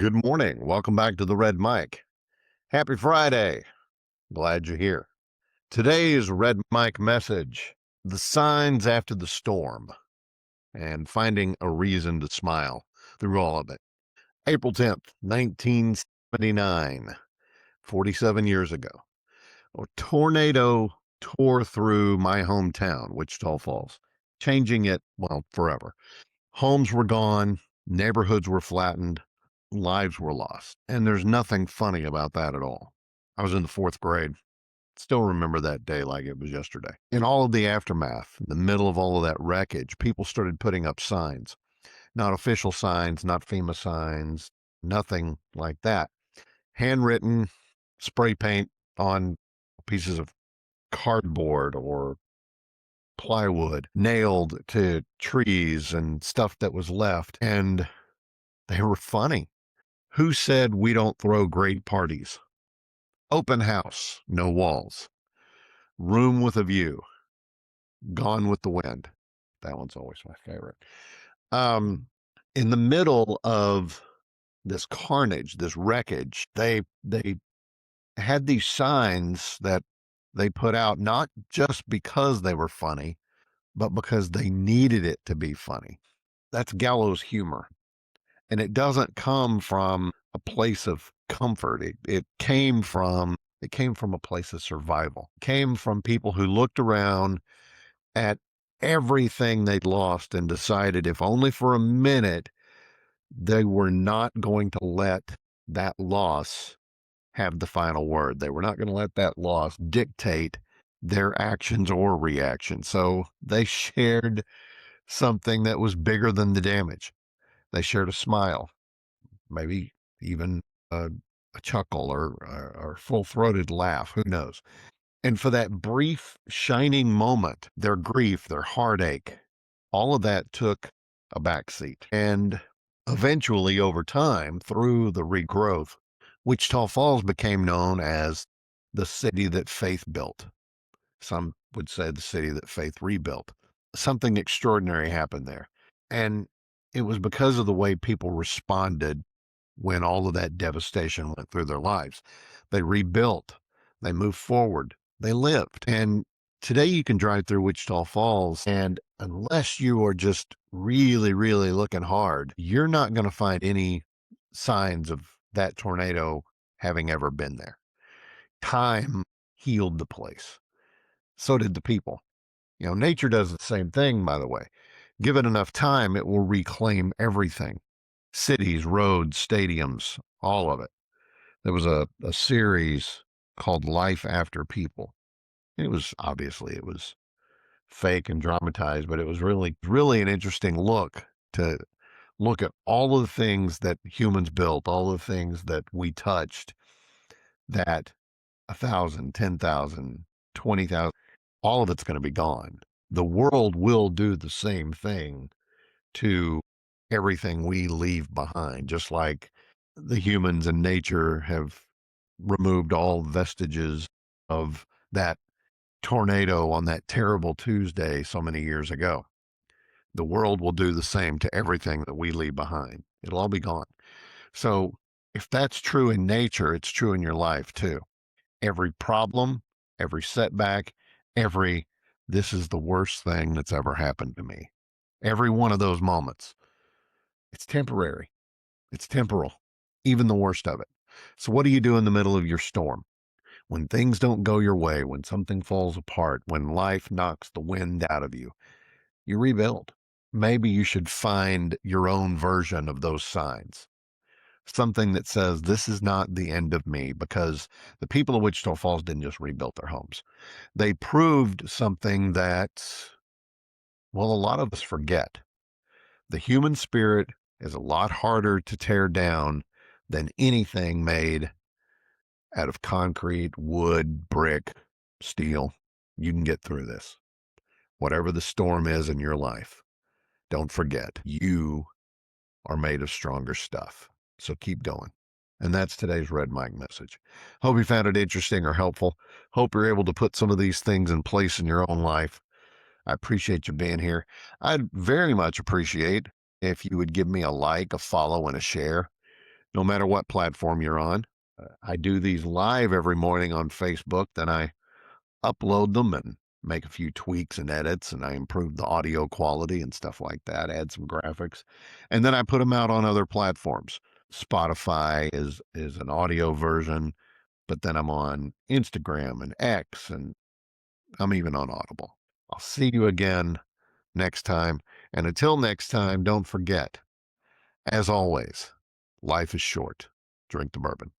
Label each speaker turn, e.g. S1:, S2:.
S1: Good morning. Welcome back to the Red Mic. Happy Friday. Glad you're here. Today's Red Mic message: the signs after the storm and finding a reason to smile through all of it. April 10th, 1979, 47 years ago, a tornado tore through my hometown, Wichita Falls, changing it, well, forever. Homes were gone, neighborhoods were flattened, lives were lost. And there's nothing funny about that at all. I was in the fourth grade. Still remember that day like it was yesterday. In all of the aftermath, in the middle of all of that wreckage, people started putting up signs. Not official signs, not FEMA signs, nothing like that. Handwritten spray paint on pieces of cardboard or plywood, nailed to trees and stuff that was left. And they were funny. Who said we don't throw great parties? Open house, no walls. Room with a view. Gone with the wind. That one's always my favorite. Um, in the middle of this carnage, this wreckage, they had these signs that they put out not just because they were funny, but because they needed it to be funny. That's gallows humor. And it doesn't come from a place of comfort. It came from a place of survival. It came from people who looked around at everything they'd lost and decided, if only for a minute, they were not going to let that loss have the final word. They were not going to let that loss dictate their actions or reactions. So they shared something that was bigger than the damage. They shared a smile, maybe even a chuckle or full-throated laugh, who knows? And for that brief shining moment, their grief, their heartache, all of that took a backseat. And eventually, over time, through the regrowth, Wichita Falls became known as the city that faith built. Some would say the city that faith rebuilt. Something extraordinary happened there. And it was because of the way people responded when all of that devastation went through their lives. They rebuilt, they moved forward, they lived. And today you can drive through Wichita Falls, and unless you are just really, really looking hard, you're not going to find any signs of that tornado having ever been there. Time healed the place. So did the people. Nature does the same thing, by the way. Give it enough time, it will reclaim everything. Cities, roads, stadiums, all of it. There was a series called Life After People. It was fake and dramatized, but it was really an interesting look to look at all of the things that humans built, all the things that we touched, that 1,000, 10,000, 20,000, all of it's going to be gone. The world will do the same thing to everything we leave behind, just like the humans and nature have removed all vestiges of that tornado on that terrible Tuesday so many years ago. The world will do the same to everything that we leave behind. It'll all be gone. So if that's true in nature, it's true in your life too. Every problem, every setback, this is the worst thing that's ever happened to me. Every one of those moments, it's temporary. It's temporal, even the worst of it. So what do you do in the middle of your storm? When things don't go your way, when something falls apart, when life knocks the wind out of you, you rebuild. Maybe you should find your own version of those signs. Something that says, this is not the end of me, because the people of Wichita Falls didn't just rebuild their homes. They proved something that, well, a lot of us forget. The human spirit is a lot harder to tear down than anything made out of concrete, wood, brick, steel. You can get through this. Whatever the storm is in your life, don't forget, you are made of stronger stuff. So keep going. And that's today's Red Mic message. Hope you found it interesting or helpful. Hope you're able to put some of these things in place in your own life. I appreciate you being here. I'd very much appreciate if you would give me a like, a follow, and a share. no matter what platform you're on. I do these live every morning on Facebook, then I upload them and make a few tweaks and edits, and I improve the audio quality and stuff like that, add some graphics, and then I put them out on other platforms. Spotify is an audio version, but then I'm on Instagram and X, and I'm even on Audible. I'll see you again next time, and until next time, don't forget, as always, life is short. Drink the bourbon.